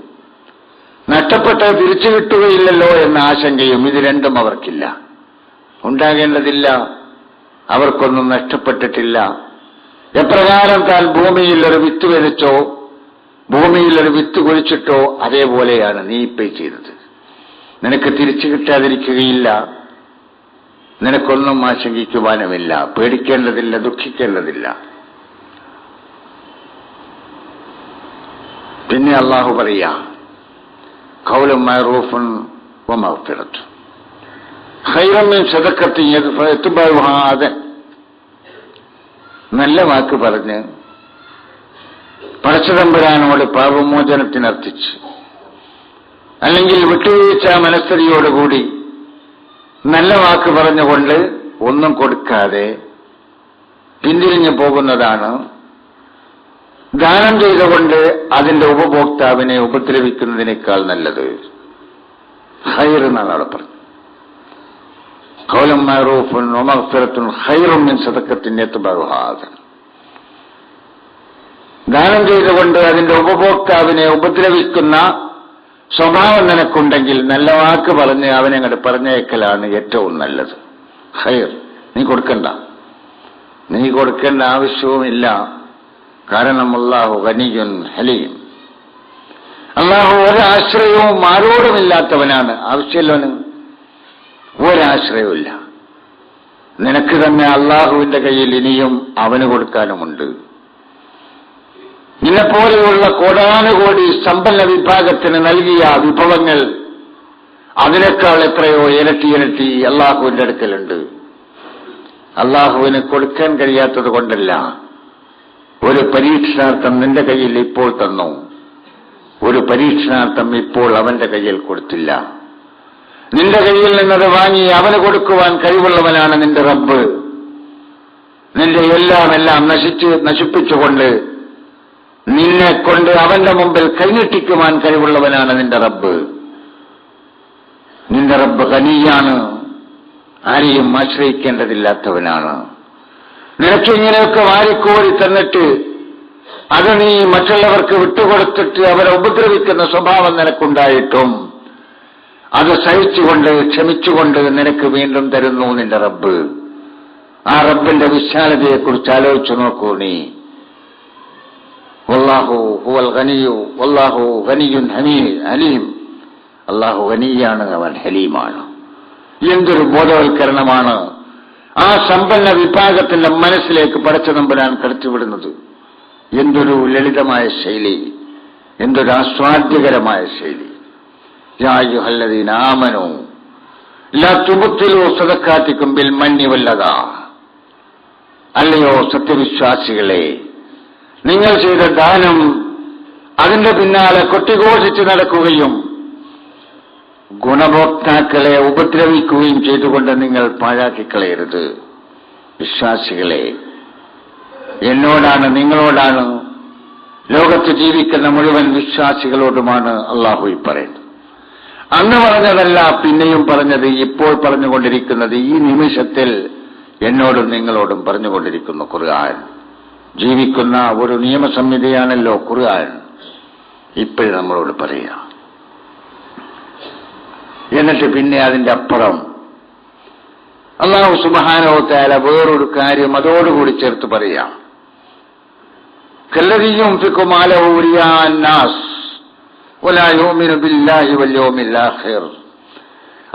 നഷ്ടപ്പെട്ടത് തിരിച്ചു കിട്ടുകയില്ലല്ലോ എന്ന ആശങ്കയും, ഇത് രണ്ടും അവർക്കില്ല, ഉണ്ടാകേണ്ടതില്ല. അവർക്കൊന്നും നഷ്ടപ്പെട്ടിട്ടില്ല. എപ്രകാരം താൻ ഭൂമിയിൽ ഒരു വിത്ത് വിതച്ചോ, ഭൂമിയിൽ ഒരു വിത്ത് കുഴിച്ചിട്ടോ, അതേപോലെയാണ് നീ ഇപ്പോ ചെയ്തത്. നിനക്ക് തിരിച്ചു കിട്ടാതിരിക്കുകയില്ല, നിനക്കൊന്നും ആശങ്കിക്കുവാനുമില്ല, പേടിക്കേണ്ടതില്ല, ദുഃഖിക്കേണ്ടതില്ല. പിന്നെ അള്ളാഹു പറയാ, ഖൗലുൻ മഅറൂഫുൻ വമഗ്ഫിറത്തുൻ ഖൈറുൻ മിൻ സദഖത്തിൻ യത്ബഉഹാ അദൻ, നല്ല വാക്ക് പറഞ്ഞ് പടച്ചതമ്പുരാനോട് പാപമോചനത്തിനർത്ഥിച്ച്, അല്ലെങ്കിൽ വിട്ടുവീഴ്ച മനസ്ഥിതിയോടുകൂടി നല്ല വാക്ക് പറഞ്ഞുകൊണ്ട് ഒന്നും കൊടുക്കാതെ പിന്തിരിഞ്ഞു പോകുന്നതാണ് ദാനം ചെയ്തുകൊണ്ട് അതിന്റെ ഉപഭോക്താവിനെ ഉപദ്രവിക്കുന്നതിനേക്കാൾ നല്ലത്. ഖൈർ എന്നാണ് അവിടെ പറഞ്ഞത്. ഖൗലുൻ മഅറൂഫുൻ വമഗ്ഫിറത്തുൻ ഖൈറുൻ മിൻ സദഖത്തിൻ യത്ബഉഹാ അദൻ, ദാനം ചെയ്തുകൊണ്ട് അതിന്റെ ഉപഭോക്താവിനെ ഉപദ്രവിക്കുന്ന സ്വഭാവം നിനക്കുണ്ടെങ്കിൽ നല്ല വാക്ക് പറഞ്ഞ് അവനെ അങ്ങോട്ട് പറഞ്ഞേക്കലാണ് ഏറ്റവും നല്ലത്. ഖൈർ, നീ കൊടുക്കേണ്ട ആവശ്യവുമില്ല. കാരണം അല്ലാഹു ഗനിയ്യുൻ ഹലീം, അല്ലാഹു ഒരാശ്രയവും ആരോടുമില്ലാത്തവനാണ്. ആവശ്യമില്ലവന് ഒരാശ്രയവുമില്ല. നിനക്ക് തന്നെ അല്ലാഹുവിന്റെ കയ്യിൽ ഇനിയും അവന് കൊടുക്കാനുമുണ്ട്. നിന്നെപ്പോലെയുള്ള കോടാനുകോടി സമ്പന്ന വിഭാഗത്തിന് നൽകിയ വിഭവങ്ങൾ അതിനേക്കാൾ എത്രയോ ഇരട്ടി അള്ളാഹുവിന്റെ അടുക്കലുണ്ട്. അള്ളാഹുവിന് കൊടുക്കാൻ കഴിയാത്തത് കൊണ്ടല്ല, ഒരു പരീക്ഷണാർത്ഥം നിന്റെ കയ്യിൽ ഇപ്പോൾ തന്നു, ഒരു പരീക്ഷണാർത്ഥം ഇപ്പോൾ അവന്റെ കയ്യിൽ കൊടുത്തില്ല. നിന്റെ കയ്യിൽ നിന്നത് വാങ്ങി അവന് കൊടുക്കുവാൻ കഴിവുള്ളവനാണ് നിന്റെ റബ്ബ്. നിന്റെ എല്ലാം നശിപ്പിച്ചുകൊണ്ട് നിന്നെ കൊണ്ട് അവന്റെ മുമ്പിൽ കൈനീട്ടിക്കുവാൻ കഴിവുള്ളവനാണ് നിന്റെ റബ്ബ്. നിന്റെ റബ്ബ് ഖനിയാണ്, ആരെയും ആശ്രയിക്കേണ്ടതില്ലാത്തവനാണ്. നിനക്കിങ്ങനെയൊക്കെ വാരിക്കോരി തന്നിട്ട് അത് നീ മറ്റുള്ളവർക്ക് വിട്ടുകൊടുത്തിട്ട് അവരെ ഉപദ്രവിക്കുന്ന സ്വഭാവം നിനക്കുണ്ടായിട്ടും അത് സഹിച്ചുകൊണ്ട് ക്ഷമിച്ചുകൊണ്ട് നിനക്ക് വീണ്ടും തരുന്നു നിന്റെ റബ്ബ്. ആ റബ്ബിന്റെ വിശാലതയെക്കുറിച്ച് ആലോചിച്ചു നോക്കൂ നീ. വല്ലാഹു ഹുവൽ ഗനിയ്യു വല്ലാഹു ഗനിയ്യുൻ ഹലീം, അല്ലാഹു ഗനിയാണ്, അവൻ ഹലീമാണ്. എന്തൊരു ബോധവൽക്കരണമാണ് ആ സമ്പന്ന വിഭാഗത്തിന്റെ മനസ്സിലേക്ക് പടച്ചതമ്പുരാൻ കടത്തിവിടുന്നത്. എന്തൊരു ലളിതമായ ശൈലി, എന്തൊരു ആസ്വാദ്യകരമായ ശൈലി. യാ അയ്യുഹല്ലദീന ആമനൂ ലാ തുബ്തിലൂ സദഖാതികും ബിൽ മന്നി വല്ലദാ, അല്ലയോ സത്യവിശ്വാസികളെ, നിങ്ങൾ ചെയ്ത ദാനം അതിന്റെ പിന്നാലെ കൊട്ടിഘോഷിച്ച് നടക്കുകയും ഗുണഭോക്താക്കളെ ഉപദ്രവിക്കുകയും ചെയ്തുകൊണ്ട് നിങ്ങൾ പാഴാക്കിക്കളയരുത്. വിശ്വാസികളെ, എന്നോടാണ്, നിങ്ങളോടാണ്, ലോകത്ത് ജീവിക്കുന്ന മുഴുവൻ വിശ്വാസികളോടുമാണ് അല്ലാഹു പറയുന്നത്. അന്ന് പറഞ്ഞതല്ല പിന്നെയും പറഞ്ഞത്, ഇപ്പോൾ പറഞ്ഞുകൊണ്ടിരിക്കുന്നത്, ഈ നിമിഷത്തിൽ എന്നോടും നിങ്ങളോടും പറഞ്ഞുകൊണ്ടിരിക്കുന്നു ഖുർആൻ. ജീവിക്കുന്ന ഒരു നിയമസംഹിതയാണല്ലോ ഖുർആൻ. ഇപ്പോഴും നമ്മളോട് പറയാം. എന്നിട്ട് പിന്നെ അതിന്റെ അപ്പുറം അല്ലാഹു സുബ്ഹാനഹു വ തആല വേറൊരു കാര്യം അതോടുകൂടി ചേർത്ത് പറയാം. കല്ലദീ യുൻഫിഖു മാലഹു റിയാഅൻ നാസ് വലാ യുഅ്മിനു ബില്ലാഹി വൽ യൗമിൽ ആഖിർ.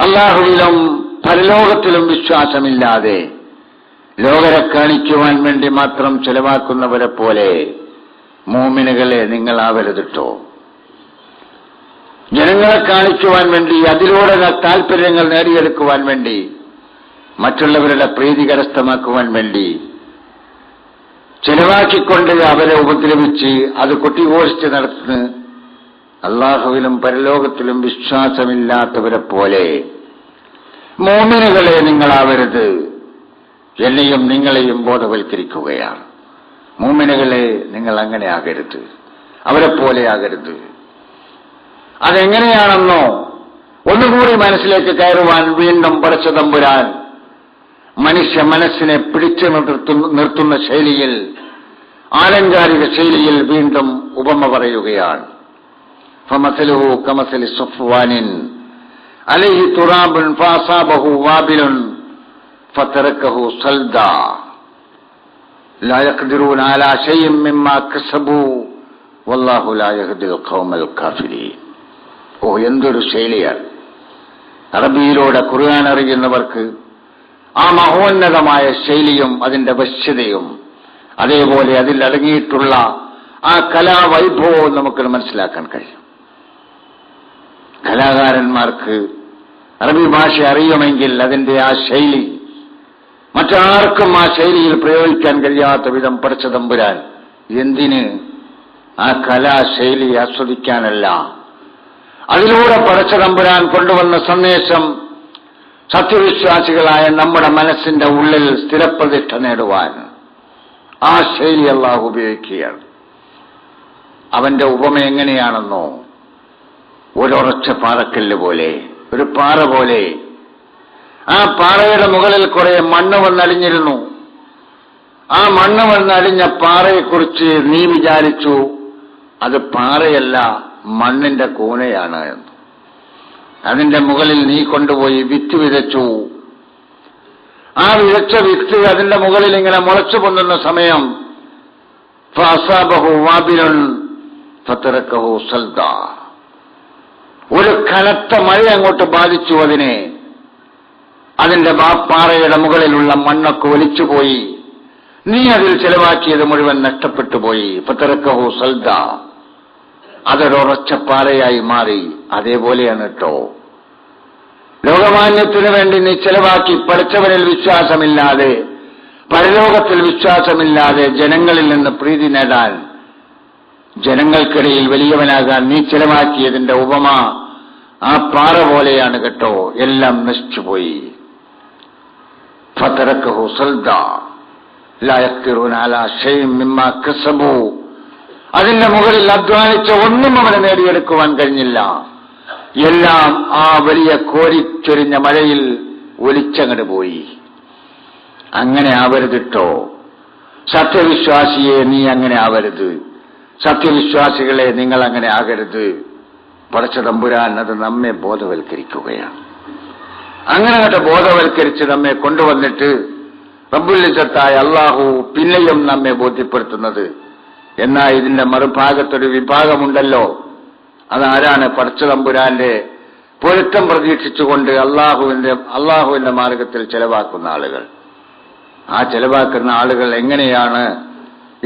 അല്ലാഹുവിലും പരലോകത്തിലും വിശ്വാസമില്ലാതെ ലോകരെ കാണിക്കുവാൻ വേണ്ടി മാത്രം ചെലവാക്കുന്നവരെ പോലെ മുഅ്മിനുകളെ നിങ്ങളാവരുതട്ടോ. ജനങ്ങളെ കാണിക്കുവാൻ വേണ്ടി, അതിലൂടെ താൽപര്യങ്ങൾ നേടിയെടുക്കുവാൻ വേണ്ടി, മറ്റുള്ളവരുടെ പ്രീതി കരസ്ഥമാക്കുവാൻ വേണ്ടി ചെലവാക്കിക്കൊണ്ട് അവരെ ഉപദ്രവിച്ച് അത് കൊട്ടിഘോഷിച്ച് നടത്തുന്ന അല്ലാഹുവിലും പരലോകത്തിലും വിശ്വാസമില്ലാത്തവരെ പോലെ മുഅ്മിനുകളെ നിങ്ങളാവരുത്. എന്നെയും നിങ്ങളെയും ബോധവൽക്കരിക്കുകയാണ്. മുഅ്മിനുകളെ നിങ്ങൾ അങ്ങനെ ആകരുത്, അവരെ പോലെ ആകരുത്. അതെങ്ങനെയാണെന്നോ ഒന്നുകൂടി മനസ്സിലേക്ക് കയറുവാൻ വീണ്ടും പടച്ച തമ്പുരാൻ മനുഷ്യ മനസ്സിനെ പിടിച്ചു നിർത്തുന്ന ശൈലിയിൽ, ആലങ്കാരിക ശൈലിയിൽ വീണ്ടും ഉപമ പറയുകയാണ്. ഫമസലുഹു കമസലി സഫ്വാനിൻ അലൈഹി തുറാബുൻ ഫഅസാബഹു വാബിലുൻ ഫതറക്കഹു സൽദാ ലാ യഖ്ദിറൂന അലാ ശൈഇൻ മിമ്മാ കസബൂ വല്ലാഹു ലാ യഹ്ദിൽ ഖൗമൽ കാഫിരീൻ. ഓ, എന്തൊരു ശൈലിയാണ്! അറബിയിലൂടെ ഖുർആൻ അറിയുന്നവർക്ക് ആ മഹോന്നതമായ ശൈലിയും അതിന്റെ വശ്യതയും അതേപോലെ അതിൽ അടങ്ങിയിട്ടുള്ള ആ കലാവൈഭവവും നമുക്ക് മനസ്സിലാക്കാൻ കഴിയും. കലാകാരന്മാർക്ക് അറബി ഭാഷ അറിയുമെങ്കിൽ അതിന്റെ ആ ശൈലി മറ്റാർക്കും ആ ശൈലിയിൽ പ്രയോഗിക്കാൻ കഴിയാത്ത വിധം പടച്ച തമ്പുരാൻ എന്തിന് ആ കലാശൈലി ആസ്വദിക്കാനല്ല, അതിലൂടെ പടച്ച തമ്പുരാൻ കൊണ്ടുവന്ന സന്ദേശം സത്യവിശ്വാസികളായ നമ്മുടെ മനസ്സിന്റെ ഉള്ളിൽ സ്ഥിരപ്രതിഷ്ഠ നേടുവാൻ ആ ശൈലി അല്ലാഹു ഉപയോഗിക്കുകയാണ്. അവന്റെ ഉപമ എങ്ങനെയാണെന്നോ, ഒരുറച്ച പാറക്കല്ല് പോലെ, ഒരു പാറ പോലെ. ആ പാറയുടെ മുകളിൽ കുറെ മണ്ണ് വന്നടിഞ്ഞിരുന്നു. ആ മണ്ണ് വന്നടിഞ്ഞ പാറയെക്കുറിച്ച് നീ വിചാരിച്ചു അത് പാറയല്ല, മണ്ണിന്റെ കൂനയാണ് എന്ന്. അതിന്റെ മുകളിൽ നീ കൊണ്ടുപോയി വിത്ത് വിതച്ചു. ആ വിതച്ച വിത്ത് അതിന്റെ മുകളിൽ ഇങ്ങനെ മുളച്ചു പൊന്നുന്ന സമയം ഫഅസാബഹു വാബിലുൻ ഫതറക്കഹു സൽദാ, ഒരു കനത്ത മഴ അങ്ങോട്ട് ബാധിച്ചു അതിനെ. അതിന്റെ പാറയുടെ മുകളിലുള്ള മണ്ണൊക്കെ ഒലിച്ചുപോയി. നീ അതിൽ ചെലവാക്കിയത് മുഴുവൻ നഷ്ടപ്പെട്ടു പോയി. ഫതറക്കഹു സൽദാ, അതൊരുറച്ച പാറയായി മാറി. അതേപോലെയാണ് കേട്ടോ ലോകമാന്യത്തിനു വേണ്ടി നീ ചെലവാക്കി പഠിച്ചവനിൽ വിശ്വാസമില്ലാതെ, പരലോകത്തിൽ വിശ്വാസമില്ലാതെ ജനങ്ങളിൽ നിന്ന് പ്രീതി നേടാൻ, ജനങ്ങൾക്കിടയിൽ വലിയവനാകാൻ നീ ചെലവാക്കിയതിന്റെ ഉപമ ആ പാറ പോലെയാണ് കേട്ടോ. എല്ലാം നശിച്ചുപോയി. ഫതറക്കഹു സൽദാ ലാ യഖ്ദിറൂന അലാ ശൈഇൻ മിമ്മാ കസബൂ, അതിന്റെ മുകളിൽ അധ്വാനിച്ച ഒന്നും അവനെ നേടിയെടുക്കുവാൻ കഴിഞ്ഞില്ല. എല്ലാം ആ വലിയ കോരിച്ചൊരിഞ്ഞ മഴയിൽ ഒലിച്ചങ്ങട് പോയി. അങ്ങനെ ആവരുതിട്ടോ സത്യവിശ്വാസിയെ, നീ അങ്ങനെ ആവരുത്. സത്യവിശ്വാസികളെ നിങ്ങൾ അങ്ങനെ ആകരുത്. പടച്ച തമ്പുരാൻ അത് നമ്മെ ബോധവൽക്കരിക്കുകയാണ്. അങ്ങനെ അങ്ങോട്ട് ബോധവൽക്കരിച്ച് നമ്മെ കൊണ്ടുവന്നിട്ട് റബ്ബുൽ ഇസ്സത്തായ അല്ലാഹു പിന്നെയും നമ്മെ ബോധ്യപ്പെടുത്തുന്നത്, എന്നാൽ ഇതിന്റെ മറുഭാഗത്തൊരു വിഭാഗമുണ്ടല്ലോ, അതാരാണ്? പടച്ച തമ്പുരാന്റെ പൊരുത്തം പ്രതീക്ഷിച്ചുകൊണ്ട് അള്ളാഹുവിന്റെ മാർഗത്തിൽ ചെലവാക്കുന്ന ആളുകൾ. ആ ചെലവാക്കുന്ന ആളുകൾ എങ്ങനെയാണ്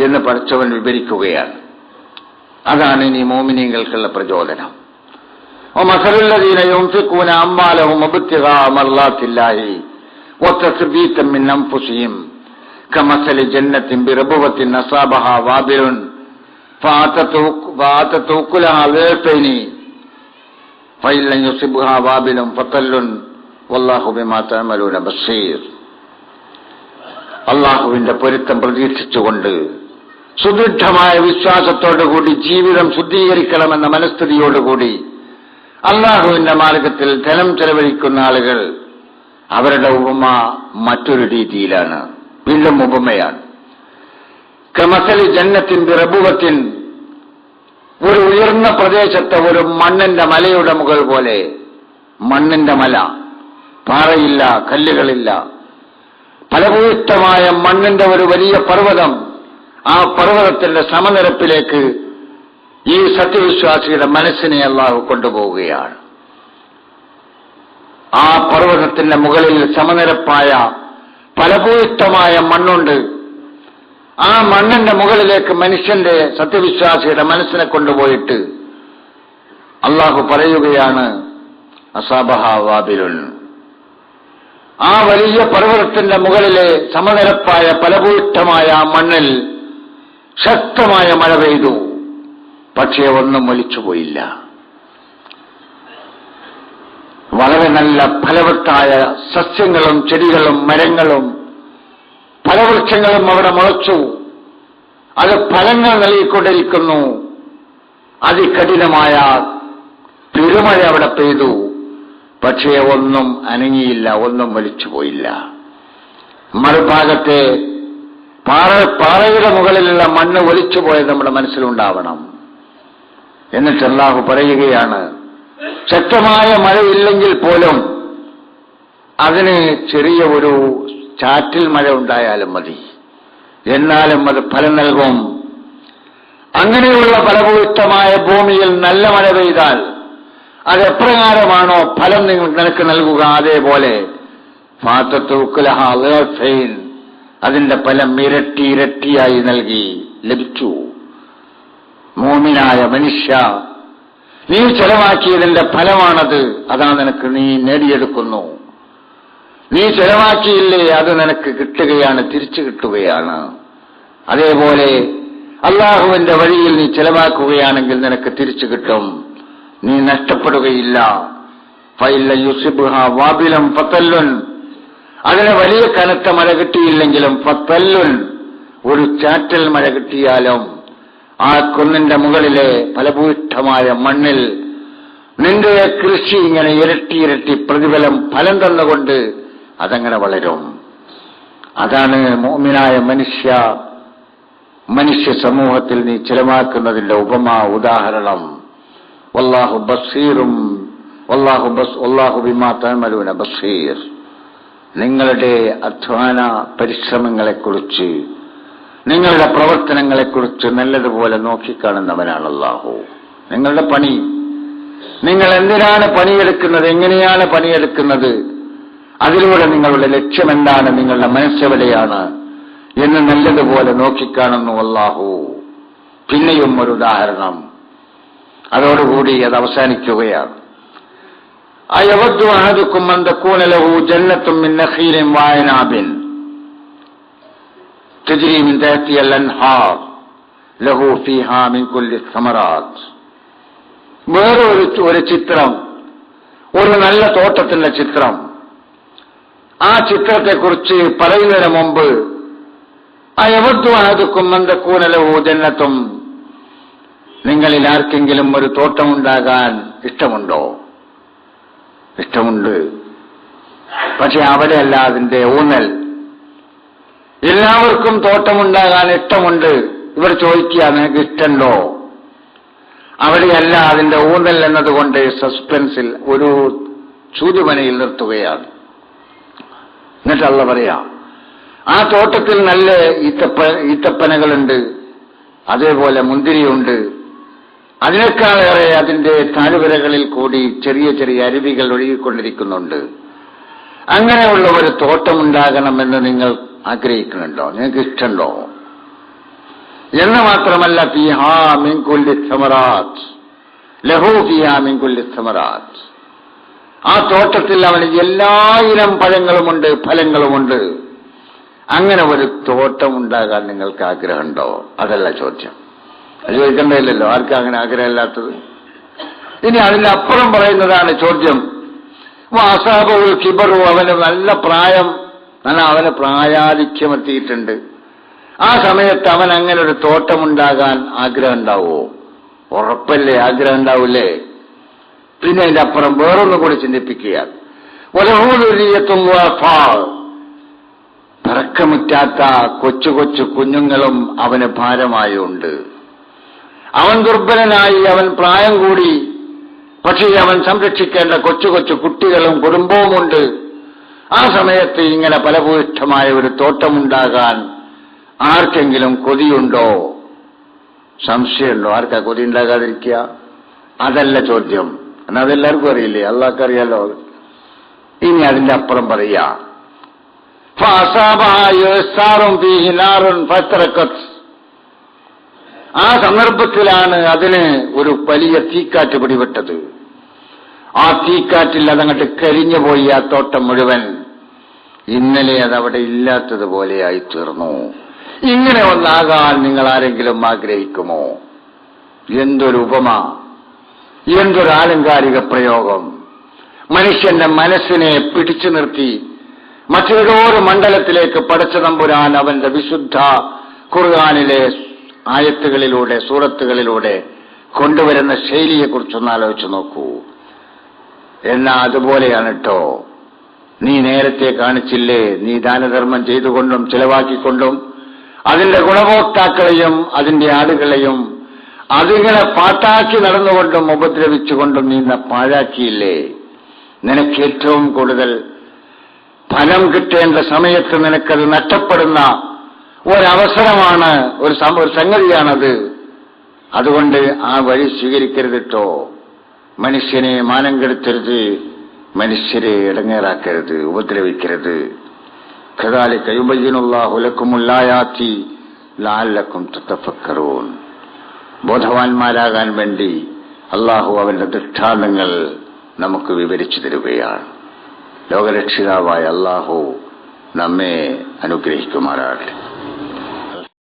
എന്ന് പടച്ചവൻ വിവരിക്കുകയാണ്. അതാണ് ഇനി മോമിനീങ്ങൾക്കുള്ള പ്രചോദനം. വമസലുല്ലദീന യുൻഫിഖൂന അംവാലഹും ഇബ്തിഗാഅ മർളാത്തില്ലാഹി വതസ്ബീതൻ മിൻ അൻഫുസിഹിം കമസലി ജന്നത്തിൻ ബിറബവത്തിൻ അസാബഹാ വാബിലുൻ ഫഅതതു ഉകുലഹാ ളിഅഫൈനി ഫഇല്ലൻ യുസിബ്ഹാ വാബിലുൻ ഫതല്ലുൻ വല്ലാഹു ബിമാ തഅമലൂന ബസീർ. അള്ളാഹുവിന്റെ പൊരുത്തം പ്രതീക്ഷിച്ചുകൊണ്ട് സുദൃഢമായ വിശ്വാസത്തോടുകൂടി ജീവിതം ശുദ്ധീകരിക്കണമെന്ന മനസ്ഥിതിയോടുകൂടി അള്ളാഹുവിന്റെ മാർഗത്തിൽ ധനം ചെലവഴിക്കുന്ന ആളുകൾ അവരുടെ ഉപമ മറ്റൊരു രീതിയിലാണ്, വീണ്ടും ഉപമയാണ്. കമസലി ജന്നത്തിൻ ബിറബുവത്തിൻ, ഒരു ഉയർന്ന പ്രദേശത്തെ ഒരു മണ്ണിന്റെ മലയുടെ മുകൾ പോലെ. മണ്ണിന്റെ മല, പാറയില്ല, കല്ലുകളില്ല, ഫലഭൂയിഷ്ടമായ മണ്ണിന്റെ ഒരു വലിയ പർവ്വതം. ആ പർവ്വതത്തിന്റെ സമനിരപ്പിലേക്ക് ഈ സത്യവിശ്വാസിയുടെ മനസ്സിനെ അല്ലാഹു കൊണ്ടുപോവുകയാണ്. ആ പർവ്വതത്തിന്റെ മുകളിൽ സമനിരപ്പായ ഫലഭൂയിഷ്ടമായ മണ്ണുണ്ട്. ആ മണ്ണിന്റെ മുകളിലേക്ക് മനുഷ്യന്റെ, സത്യവിശ്വാസിയുടെ മനസ്സിനെ കൊണ്ടുപോയിട്ട് അല്ലാഹു പറയുകയാണ്, അസാബഹ വാബിലുൻ. ആ വലിയ പർവ്വതത്തിന്റെ മുകളിലെ സമനിരപ്പായ ഫലഭൂയിഷ്ടമായ ആ മണ്ണിൽ ശക്തമായ മഴ പെയ്തു. പക്ഷേ ഒന്നും ഒലിച്ചുപോയില്ല. വളരെ നല്ല ഫലവത്തായ സസ്യങ്ങളും ചെടികളും മരങ്ങളും ഫലവൃക്ഷങ്ങളും അവിടെ മുളച്ചു. അത് ഫലങ്ങൾ നൽകിക്കൊണ്ടിരിക്കുന്നു. അതികഠിനമായ പെരുമഴ അവിടെ പെയ്തു. പക്ഷേ ഒന്നും അനങ്ങിയില്ല, ഒന്നും വലിച്ചുപോയില്ല. മറുഭാഗത്തെ പാറയുടെ മുകളിലുള്ള മണ്ണ് ഒലിച്ചുപോയത് നമ്മുടെ മനസ്സിലുണ്ടാവണം. എന്നിട്ട് അല്ലാഹു പറയുകയാണ്, ശക്തമായ മഴയില്ലെങ്കിൽ പോലും അതിന് ചെറിയ ഒരു ചാറ്റിൽ മഴ ഉണ്ടായാലും മതി, എന്നാലും അത് ഫലം നൽകും. അങ്ങനെയുള്ള ഫലഭൂയിഷ്ടമായ ഭൂമിയിൽ നല്ല മഴ പെയ്താൽ അതെപ്രകാരമാണോ ഫലം നിനക്ക് നൽകുക, അതേപോലെ അതിന്റെ ഫലം ഇരട്ടി ഇരട്ടിയായി നൽകി ലഭിച്ചു. മോമിനായ മനുഷ്യ, നീ ചെലവാക്കിയതിന്റെ ഫലമാണത്. അതാ നിനക്ക് നീ നേടിയെടുക്കുന്നു. നീ ചെലവാക്കിയില്ലേ, അത് നിനക്ക് കിട്ടുകയാണ്, തിരിച്ചു കിട്ടുകയാണ്. അതേപോലെ അല്ലാഹുവിന്റെ വഴിയിൽ നീ ചെലവാക്കുകയാണെങ്കിൽ നിനക്ക് തിരിച്ചു കിട്ടും, നീ നഷ്ടപ്പെടുകയില്ല. ഫൈല യുസിബ്ഹ വാബിലം ഫതല്ലുൻ, അതിന് വലിയ കനത്ത മഴ കിട്ടിയില്ലെങ്കിലും ഫതല്ലുൻ, ഒരു ചാറ്റൽ മഴ കിട്ടിയാലും ആ കുന്നിന്റെ മുകളിലെ ഫലഭൂയിഷ്ടമായ മണ്ണിൽ നിന്റെ കൃഷി ഇങ്ങനെ ഇരട്ടി ഇരട്ടി പ്രതിഫലം ഫലം തന്നുകൊണ്ട് അതങ്ങനെ വളരും. അതാണ് മുഅ്മിനായ മനുഷ്യ സമൂഹത്തിൽ നീ ചെലവാക്കുന്നതിന്റെ ഉപമ, ഉദാഹരണം. വല്ലാഹു ബസീറും വല്ലാഹു ബിമാ തഅമലൂന ബസീർ. നിങ്ങളുടെ അധ്വാന പരിശ്രമങ്ങളെക്കുറിച്ച്, നിങ്ങളുടെ പ്രവർത്തനങ്ങളെക്കുറിച്ച് നല്ലതുപോലെ നോക്കിക്കാണുന്നവനാണ് അല്ലാഹു. നിങ്ങളുടെ പണി, നിങ്ങൾ എന്തിനാണ് പണിയെടുക്കുന്നത്, എങ്ങനെയാണ് പണിയെടുക്കുന്നത്, അതിലൂടെ നിങ്ങളുടെ ലക്ഷ്യം എന്താണ്, നിങ്ങളുടെ മനസ്സെവിടെയാണ് എന്ന് നല്ലതുപോലെ നോക്കിക്കാണുന്നു അല്ലാഹു. പിന്നെയും ഒരു ഉദാഹരണം, അതോടുകൂടി അത് അവസാനിക്കുകയാണ്. അയവദ്ദു അഹദുക്കും അൻ തകൂന ലഹു ജന്നത്തും മിൻ നഖീലിൻ വഅനാബിൻ തജ്രി മിൻ തഹ്തിഹ അൽ-അൻഹാർ ലഹു ഫീഹാ മിൻ കുല്ലി സമറാത്ത്. വേറെ ഒരു ചിത്രം, ഒരു നല്ല തോട്ടത്തിന്റെ ചിത്രം. ആ ചിത്രത്തെക്കുറിച്ച് പറയുന്നതിന് മുമ്പ് അയവദ്ദു അഹദുക്കും അൻ തകൂന ലഹു ജന്നത്തും, നിങ്ങളിൽ ആർക്കെങ്കിലും ഒരു തോട്ടമുണ്ടാകാൻ ഇഷ്ടമുണ്ടോ? ഇഷ്ടമുണ്ട്. പക്ഷെ അവിടെയല്ല അതിന്റെ ഊന്നൽ. എല്ലാവർക്കും തോട്ടമുണ്ടാകാൻ ഇഷ്ടമുണ്ട്. ഇവർ ചോദിക്കുക, നിനക്ക് ഇഷ്ടമുണ്ടോ? അവിടെയല്ല അതിന്റെ ഊന്നൽ എന്നതുകൊണ്ട് സസ്പെൻസിൽ ഒരു സൂചിമനയിൽ നിർത്തുകയാണ്. എന്നിട്ട് അല്ലാഹു പറയാ, ആ തോട്ടത്തിൽ നല്ല ഈത്തപ്പനകളുണ്ട്, അതേപോലെ മുന്തിരിയുണ്ട്. അതിനേക്കാളേറെ അതിന്റെ താഴ്വരകളിൽ കൂടി ചെറിയ ചെറിയ അരുവികൾ ഒഴുകിക്കൊണ്ടിരിക്കുന്നുണ്ട്. അങ്ങനെയുള്ള ഒരു തോട്ടമുണ്ടാകണമെന്ന് നിങ്ങൾ ആഗ്രഹിക്കുന്നുണ്ടോ? നിങ്ങൾക്ക് ഇഷ്ടമുണ്ടോ? എന്ന് മാത്രമല്ല, ഫീഹാ മിൻ കുല്ലി സമറാത്ത് ലഹു ഫീഹാ മിൻ കുല്ലി സമറാത്ത്, ആ തോട്ടത്തിൽ അവന് എല്ലായിനം പഴങ്ങളുമുണ്ട്, ഫലങ്ങളുമുണ്ട്. അങ്ങനെ ഒരു തോട്ടം ഉണ്ടാകാൻ നിങ്ങൾക്ക് ആഗ്രഹമുണ്ടോ? അതല്ല ചോദ്യം. അത് ചോദിക്കേണ്ടതില്ലല്ലോ, ആർക്കും അങ്ങനെ ആഗ്രഹമില്ലാത്തത്. ഇനി അതിന്റെ അപ്പുറം പറയുന്നതാണ് ചോദ്യം. അസാബുൽ കിബറു, അവന് നല്ല പ്രായം, അവന് പ്രായാധിക്യം എത്തിയിട്ടുണ്ട്. ആ സമയത്ത് അവൻ അങ്ങനെ ഒരു തോട്ടമുണ്ടാകാൻ ആഗ്രഹം ഉണ്ടാവുമോ? ഉറപ്പല്ലേ, ആഗ്രഹം ഉണ്ടാവൂലേ? പിന്നെ അതിന്റെ അപ്പുറം വേറൊന്നും കൂടി ചിന്തിപ്പിക്കുകയാണ്. തർക്കമുറ്റാത്ത കൊച്ചു കൊച്ചു കുഞ്ഞുങ്ങളും അവന് ഭാരമായുണ്ട്. അവൻ ദുർബലനായി, അവൻ പ്രായം കൂടി, പക്ഷേ അവൻ സംരക്ഷിക്കേണ്ട കൊച്ചു കൊച്ചു കുട്ടികളും കുടുംബവുമുണ്ട്. ആ സമയത്ത് ഇങ്ങനെ ഫലഭൂയിഷ്ഠമായ ഒരു തോട്ടമുണ്ടാകാൻ ആർക്കെങ്കിലും കൊതിയുണ്ടോ? സംശയമുണ്ടോ? ആർക്കാ കൊതി ഉണ്ടാകാതിരിക്കുക? അതല്ല ചോദ്യം. എന്നാൽ അതെല്ലാവർക്കും അറിയില്ലേ? അള്ളാഹ്ക്ക് അറിയാലോ. ഇനി അതിന്റെ അപ്പുറം പറയാ, ആ സന്ദർഭത്തിലാണ് അതിന് ഒരു വലിയ തീക്കാറ്റ് പിടിപെട്ടത്. ആ തീക്കാറ്റിൽ അതങ്ങോട്ട് കരിഞ്ഞുപോയി. ആ തോട്ടം മുഴുവൻ ഇന്നലെ അതവിടെ ഇല്ലാത്തതുപോലെയായി തീർന്നു. ഇങ്ങനെ ഒന്നാകാൻ നിങ്ങൾ ആരെങ്കിലും ആഗ്രഹിക്കുമോ? എന്തൊരു ഉപമ, എന്തൊരു ആലങ്കാരിക പ്രയോഗം! മനുഷ്യന്റെ മനസ്സിനെ പിടിച്ചു നിർത്തി മറ്റേതൊരു മണ്ഡലത്തിലേക്ക് പടച്ച തമ്പുരാൻ അവന്റെ വിശുദ്ധ ഖുർആനിലെ ആയത്തുകളിലൂടെ, സൂറത്തുകളിലൂടെ കൊണ്ടുവരുന്ന ശൈലിയെക്കുറിച്ചൊന്ന് ആലോചിച്ചു നോക്കൂ. എന്നാ അതുപോലെയാണ് കേട്ടോ. നീ നേരത്തെ കാണിച്ചില്ലേ, നീ ദാനധർമ്മം ചെയ്തുകൊണ്ടും ചിലവാക്കിക്കൊണ്ടും അതിന്റെ ഗുണഭോക്താക്കളെയും അതിന്റെ ആളുകളെയും അതിങ്ങനെ പാട്ടാക്കി നടന്നുകൊണ്ടും ഉപദ്രവിച്ചുകൊണ്ടും നീ പാഴാക്കിയില്ലേ? നിനക്ക് ഏറ്റവും കൂടുതൽ ഫലം കിട്ടേണ്ട സമയത്ത് നിനക്കത് നഷ്ടപ്പെടുന്ന ഒരവസരമാണ്, ഒരു സംഗതിയാണത്. അതുകൊണ്ട് ആ വഴി സ്വീകരിക്കരുതിട്ടോ. മനുഷ്യനെ മാനം കെടുത്തരുത്, മനുഷ്യരെ ഇടങ്ങേറാക്കരുത്, ഉപദ്രവിക്കരുത്. കദാലിക യുബയ്യിനുല്ലാഹു ലക്കുമുൽ ആയാതി ലഅല്ലക്കും തതഫക്കറൂൻ. ബോധവാന്മാരാകാൻ വേണ്ടി അള്ളാഹു അവന്റെ ദൃഷ്ടാന്തങ്ങൾ നമുക്ക് വിവരിച്ചു തരുകയാണ്. ലോകരക്ഷിതാവായ അള്ളാഹു നമ്മെ അനുഗ്രഹിക്കുമാറാകട്ടെ.